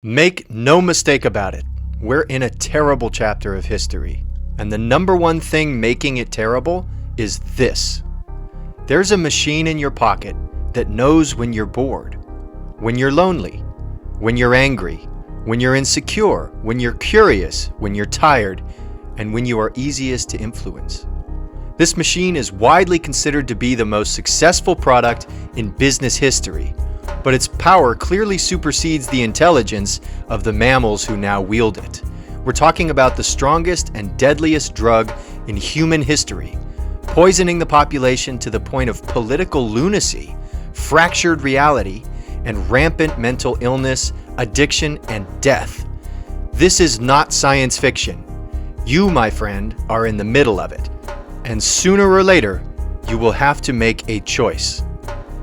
Make no mistake about it, we're in a terrible chapter of history, and the number one thing making it terrible is this. There's a machine in your pocket that knows when you're bored, when you're lonely, when you're angry, when you're insecure, when you're curious, when you're tired, and when you are easiest to influence. This machine is widely considered to be the most successful product in business history, but its power clearly supersedes the intelligence of the mammals who now wield it. We're talking about the strongest and deadliest drug in human history, poisoning the population to the point of political lunacy, fractured reality, and rampant mental illness, addiction, and death. This is not science fiction. You, my friend, are in the middle of it. And sooner or later, you will have to make a choice.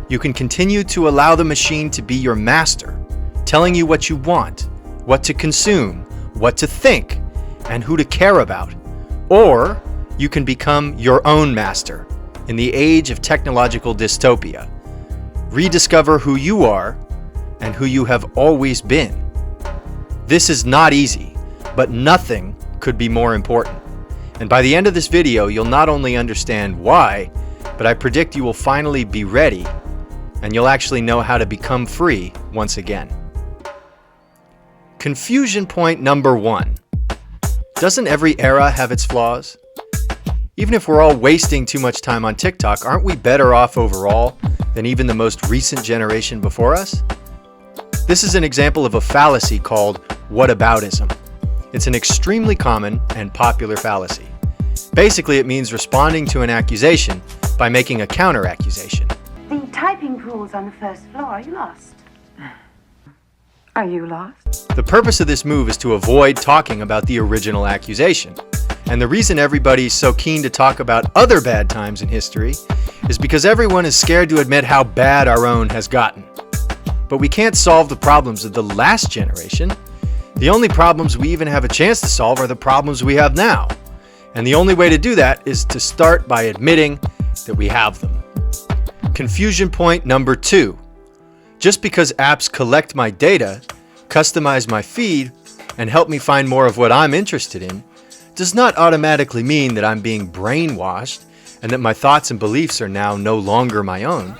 You can continue to allow the machine to be your master, telling you what you want, what to consume, what to think, and who to care about. Or you can become your own master in the age of technological dystopia. Rediscover who you are and who you have always been. This is not easy, but nothing could be more important. And by the end of this video, you'll not only understand why, but I predict you will finally be ready, and you'll actually know how to become free once again. Confusion point number 1. Doesn't every era have its flaws? Even if we're all wasting too much time on TikTok, aren't we better off overall than even the most recent generation before us? This is an example of a fallacy called whataboutism. It's an extremely common and popular fallacy. Basically, it means responding to an accusation by making a counter-accusation. The typing pool's on the first floor. Are you lost? Are you lost? The purpose of this move is to avoid talking about the original accusation. And the reason everybody's so keen to talk about other bad times in history is because everyone is scared to admit how bad our own has gotten. But we can't solve the problems of the last generation. The only problems we even have a chance to solve are the problems we have now. And the only way to do that is to start by admitting that we have them. Confusion point number 2. Just because apps collect my data, customize my feed, and help me find more of what I'm interested in, does not automatically mean that I'm being brainwashed and that my thoughts and beliefs are now no longer my own.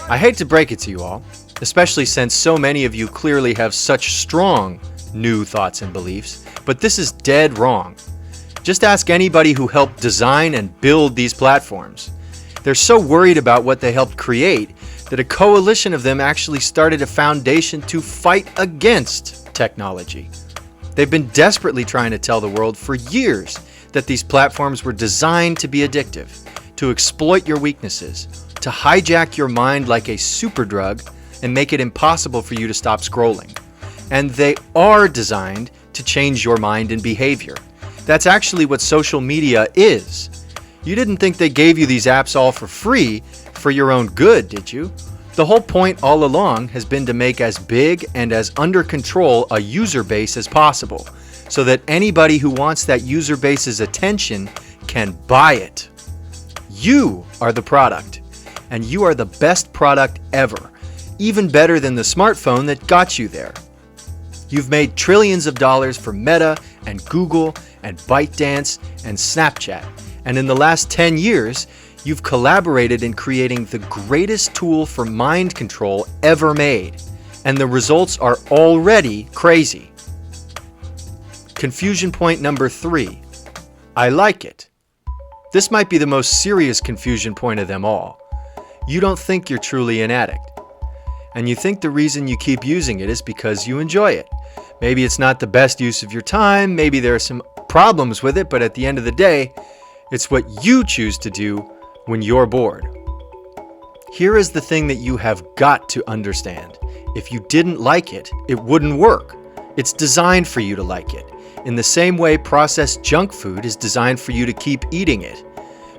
I hate to break it to you all, especially since so many of you clearly have such strong new thoughts and beliefs, but this is dead wrong. Just ask anybody who helped design and build these platforms. They're so worried about what they helped create that a coalition of them actually started a foundation to fight against technology. They've been desperately trying to tell the world for years that these platforms were designed to be addictive, to exploit your weaknesses, to hijack your mind like a superdrug and make it impossible for you to stop scrolling. And they are designed to change your mind and behavior. That's actually what social media is. You didn't think they gave you these apps all for free for your own good, did you? The whole point all along has been to make as big and as under control a user base as possible, so that anybody who wants that user base's attention can buy it. You are the product, and you are the best product ever, even better than the smartphone that got you there. You've made trillions of dollars for Meta and Google and ByteDance and Snapchat. And in the last 10 years, you've collaborated in creating the greatest tool for mind control ever made. And the results are already crazy. Confusion point number 3. I like it. This might be the most serious confusion point of them all. You don't think you're truly an addict. And you think the reason you keep using it is because you enjoy it. Maybe it's not the best use of your time, maybe there are some problems with it, but at the end of the day, it's what you choose to do when you're bored. Here is the thing that you have got to understand. If you didn't like it, it wouldn't work. It's designed for you to like it. In the same way processed junk food is designed for you to keep eating it.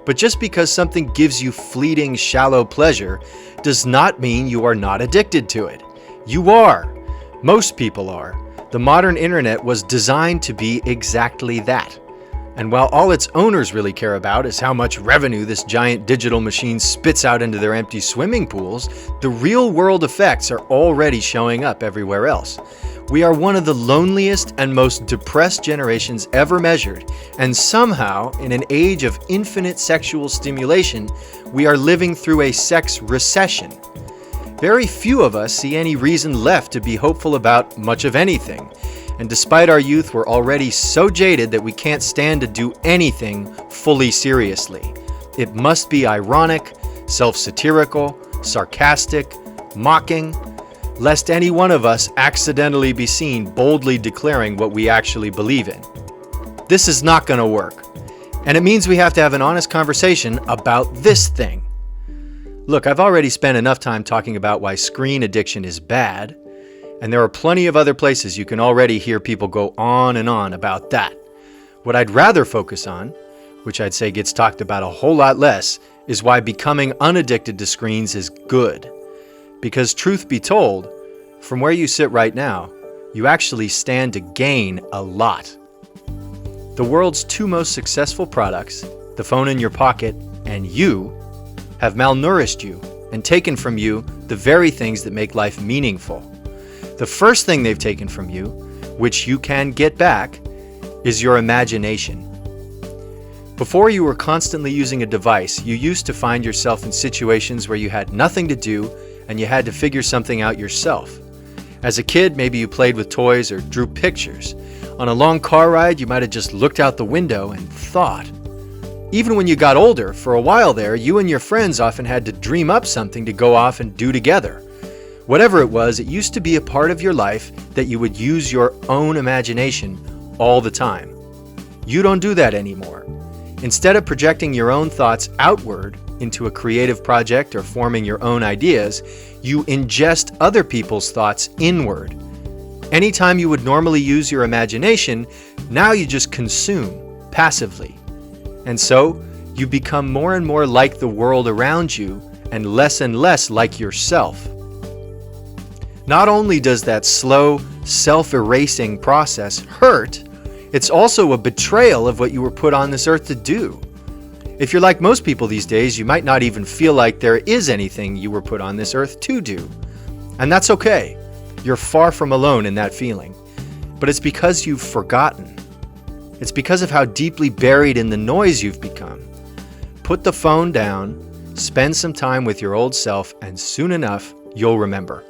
But just because something gives you fleeting, shallow pleasure does not mean you are not addicted to it. You are. Most people are. The modern internet was designed to be exactly that. And while all its owners really care about is how much revenue this giant digital machine spits out into their empty swimming pools, the real-world effects are already showing up everywhere else. We are one of the loneliest and most depressed generations ever measured, and somehow, in an age of infinite sexual stimulation, we are living through a sex recession. Very few of us see any reason left to be hopeful about much of anything. And despite our youth, we're already so jaded that we can't stand to do anything fully seriously. It must be ironic, self-satirical, sarcastic, mocking, lest any one of us accidentally be seen boldly declaring what we actually believe in. This is not going to work. And it means we have to have an honest conversation about this thing. Look, I've already spent enough time talking about why screen addiction is bad. And there are plenty of other places you can already hear people go on and on about that. What I'd rather focus on, which I'd say gets talked about a whole lot less, is why becoming unaddicted to screens is good. Because truth be told, from where you sit right now, you actually stand to gain a lot. The world's two most successful products, the phone in your pocket and you, have malnourished you and taken from you the very things that make life meaningful. The first thing they've taken from you, which you can get back, is your imagination. Before you were constantly using a device, you used to find yourself in situations where you had nothing to do and you had to figure something out yourself. As a kid, maybe you played with toys or drew pictures. On a long car ride, you might have just looked out the window and thought. Even when you got older, for a while there, you and your friends often had to dream up something to go off and do together. Whatever it was, it used to be a part of your life that you would use your own imagination all the time. You don't do that anymore. Instead of projecting your own thoughts outward into a creative project or forming your own ideas, you ingest other people's thoughts inward. Anytime you would normally use your imagination, now you just consume passively. And so, you become more and more like the world around you and less like yourself. Not only does that slow, self-erasing process hurt, it's also a betrayal of what you were put on this earth to do. If you're like most people these days, you might not even feel like there is anything you were put on this earth to do. And that's okay. You're far from alone in that feeling. But it's because you've forgotten. It's because of how deeply buried in the noise you've become. Put the phone down, spend some time with your old self, and soon enough, you'll remember.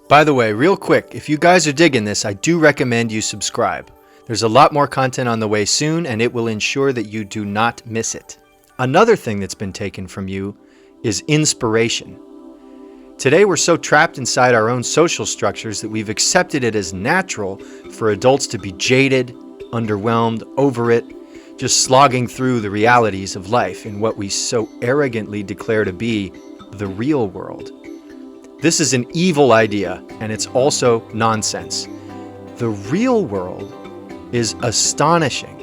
By the way, real quick, if you guys are digging this, I do recommend you subscribe. There's a lot more content on the way soon, and it will ensure that you do not miss it. Another thing that's been taken from you is inspiration. Today, we're so trapped inside our own social structures that we've accepted it as natural for adults to be jaded, underwhelmed, over it, just slogging through the realities of life in what we so arrogantly declare to be the real world. This is an evil idea, and it's also nonsense. The real world is astonishing.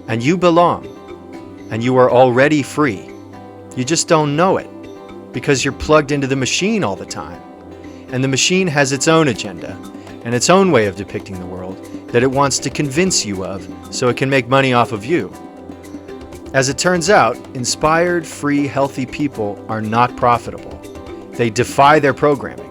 And you belong. And you are already free. You just don't know it, because you're plugged into the machine all the time. And the machine has its own agenda, and its own way of depicting the world that it wants to convince you of, so it can make money off of you. As it turns out, inspired, free, healthy people are not profitable. They defy their programming,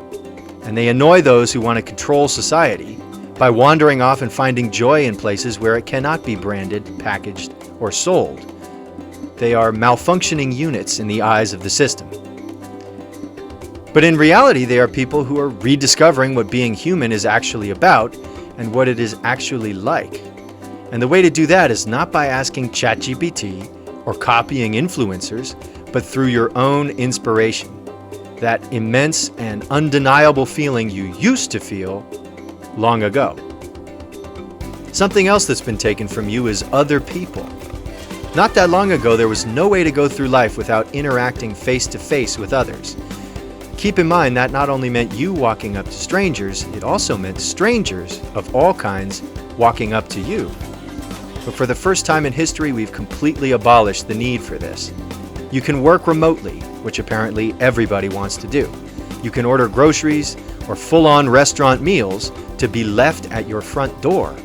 and they annoy those who want to control society by wandering off and finding joy in places where it cannot be branded, packaged, or sold. They are malfunctioning units in the eyes of the system. But in reality, they are people who are rediscovering what being human is actually about and what it is actually like. And the way to do that is not by asking ChatGPT or copying influencers, but through your own inspiration. That immense and undeniable feeling you used to feel long ago. Something else that's been taken from you is other people. Not that long ago, there was no way to go through life without interacting face to face with others. Keep in mind that not only meant you walking up to strangers, it also meant strangers of all kinds walking up to you. But for the first time in history, we've completely abolished the need for this. You can work remotely, which apparently everybody wants to do. You can order groceries or full-on restaurant meals to be left at your front door.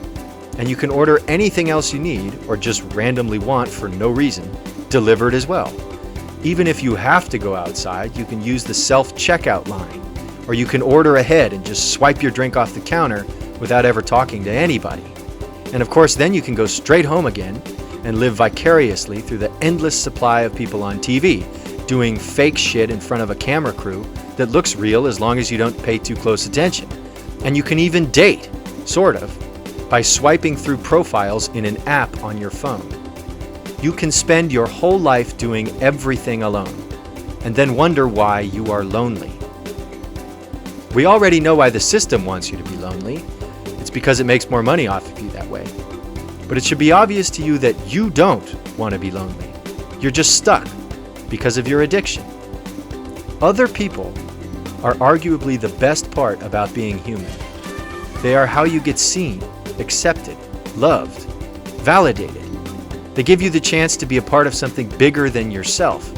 And you can order anything else you need or just randomly want for no reason delivered as well. Even if you have to go outside, you can use the self-checkout line, or you can order ahead and just swipe your drink off the counter without ever talking to anybody. And of course, then you can go straight home again and live vicariously through the endless supply of people on TV, doing fake shit in front of a camera crew that looks real as long as you don't pay too close attention. And you can even date, sort of, by swiping through profiles in an app on your phone. You can spend your whole life doing everything alone, and then wonder why you are lonely. We already know why the system wants you to be lonely. It's because it makes more money off of you that way. But it should be obvious to you that you don't want to be lonely. You're just stuck because of your addiction. Other people are arguably the best part about being human. They are how you get seen, accepted, loved, validated. They give you the chance to be a part of something bigger than yourself.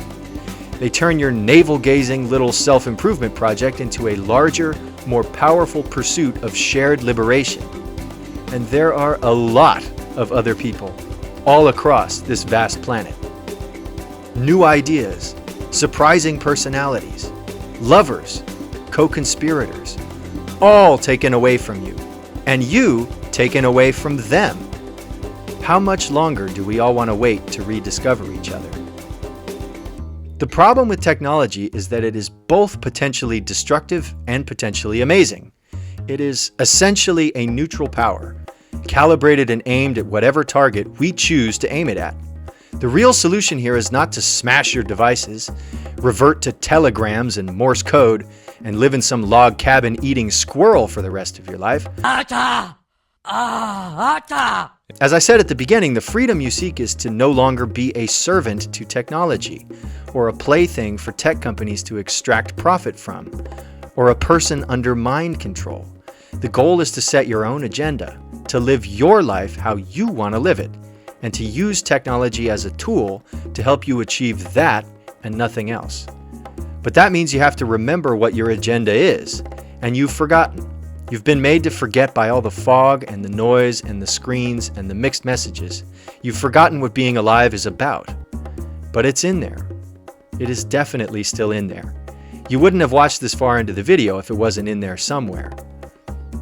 They turn your navel-gazing little self-improvement project into a larger, more powerful pursuit of shared liberation. And there are a lot of other people all across this vast planet. New ideas, surprising personalities, lovers, co-conspirators, all taken away from you, and you taken away from them. How much longer do we all want to wait to rediscover each other? The problem with technology is that it is both potentially destructive and potentially amazing. It is essentially a neutral power, calibrated and aimed at whatever target we choose to aim it at. The real solution here is not to smash your devices, revert to telegrams and Morse code, and live in some log cabin eating squirrel for the rest of your life. As I said at the beginning, the freedom you seek is to no longer be a servant to technology, or a plaything for tech companies to extract profit from, or a person under mind control. The goal is to set your own agenda, to live your life how you want to live it, and to use technology as a tool to help you achieve that and nothing else. But that means you have to remember what your agenda is, and you've forgotten. You've been made to forget by all the fog and the noise and the screens and the mixed messages. You've forgotten what being alive is about. But it's in there. It is definitely still in there. You wouldn't have watched this far into the video if it wasn't in there somewhere.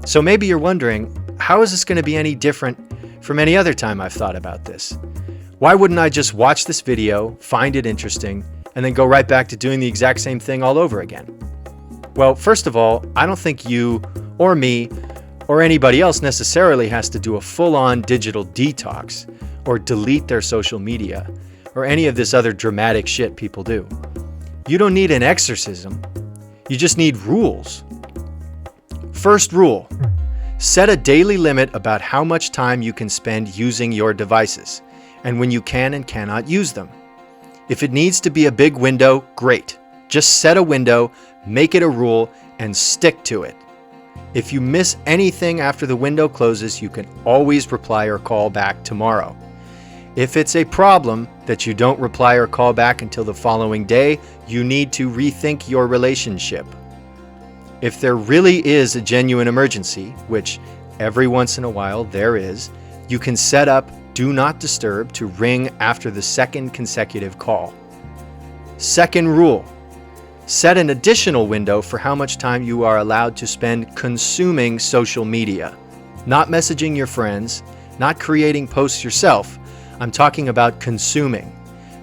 So maybe you're wondering, how is this going to be any different from any other time I've thought about this? Why wouldn't I just watch this video, find it interesting, and then go right back to doing the exact same thing all over again? Well, first of all, I don't think you or me or anybody else necessarily has to do a full-on digital detox or delete their social media or any of this other dramatic shit people do. You don't need an exorcism. You just need rules. First rule, set a daily limit about how much time you can spend using your devices and when you can and cannot use them. If it needs to be a big window, great. Just set a window, make it a rule, and stick to it. If you miss anything after the window closes, you can always reply or call back tomorrow. If it's a problem that you don't reply or call back until the following day, you need to rethink your relationship. If there really is a genuine emergency, which every once in a while there is, you can set up Do Not Disturb to ring after the second consecutive call. Second rule, set an additional window for how much time you are allowed to spend consuming social media. Not messaging your friends, not creating posts yourself. I'm talking about consuming.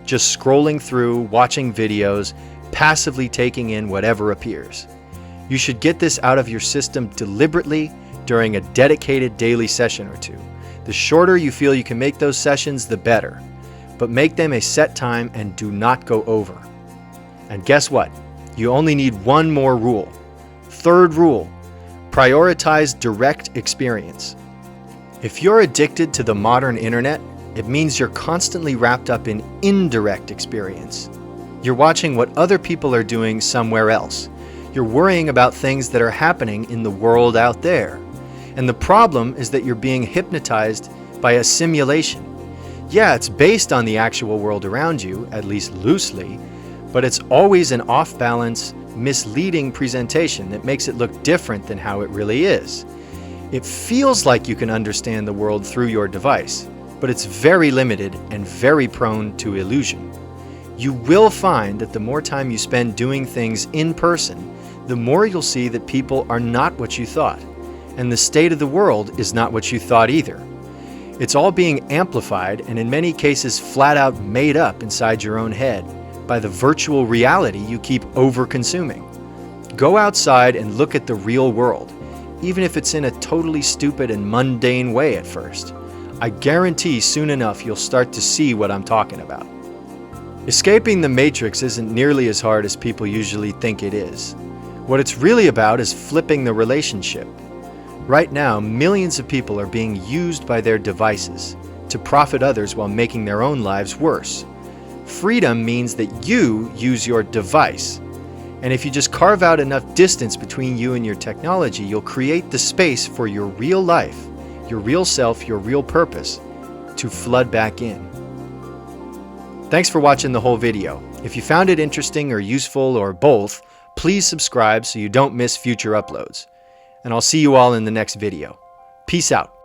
Just scrolling through, watching videos, passively taking in whatever appears. You should get this out of your system deliberately during a dedicated daily session or two. The shorter you feel you can make those sessions, the better. But make them a set time and do not go over. And guess what? You only need one more rule. Third rule, prioritize direct experience. If you're addicted to the modern internet, it means you're constantly wrapped up in indirect experience. You're watching what other people are doing somewhere else. You're worrying about things that are happening in the world out there. And the problem is that you're being hypnotized by a simulation. Yeah, it's based on the actual world around you, at least loosely, but it's always an off-balance, misleading presentation that makes it look different than how it really is. It feels like you can understand the world through your device, but it's very limited and very prone to illusion. You will find that the more time you spend doing things in person, the more you'll see that people are not what you thought, and the state of the world is not what you thought either. It's all being amplified and in many cases flat out made up inside your own head by the virtual reality you keep over-consuming. Go outside and look at the real world, even if it's in a totally stupid and mundane way at first. I guarantee soon enough you'll start to see what I'm talking about. Escaping the matrix isn't nearly as hard as people usually think it is. What it's really about is flipping the relationship. Right now, millions of people are being used by their devices to profit others while making their own lives worse. Freedom means that you use your device. And if you just carve out enough distance between you and your technology, you'll create the space for your real life, your real self, your real purpose to flood back in. Thanks for watching the whole video. If you found it interesting or useful or both, please subscribe so you don't miss future uploads. And I'll see you all in the next video. Peace out.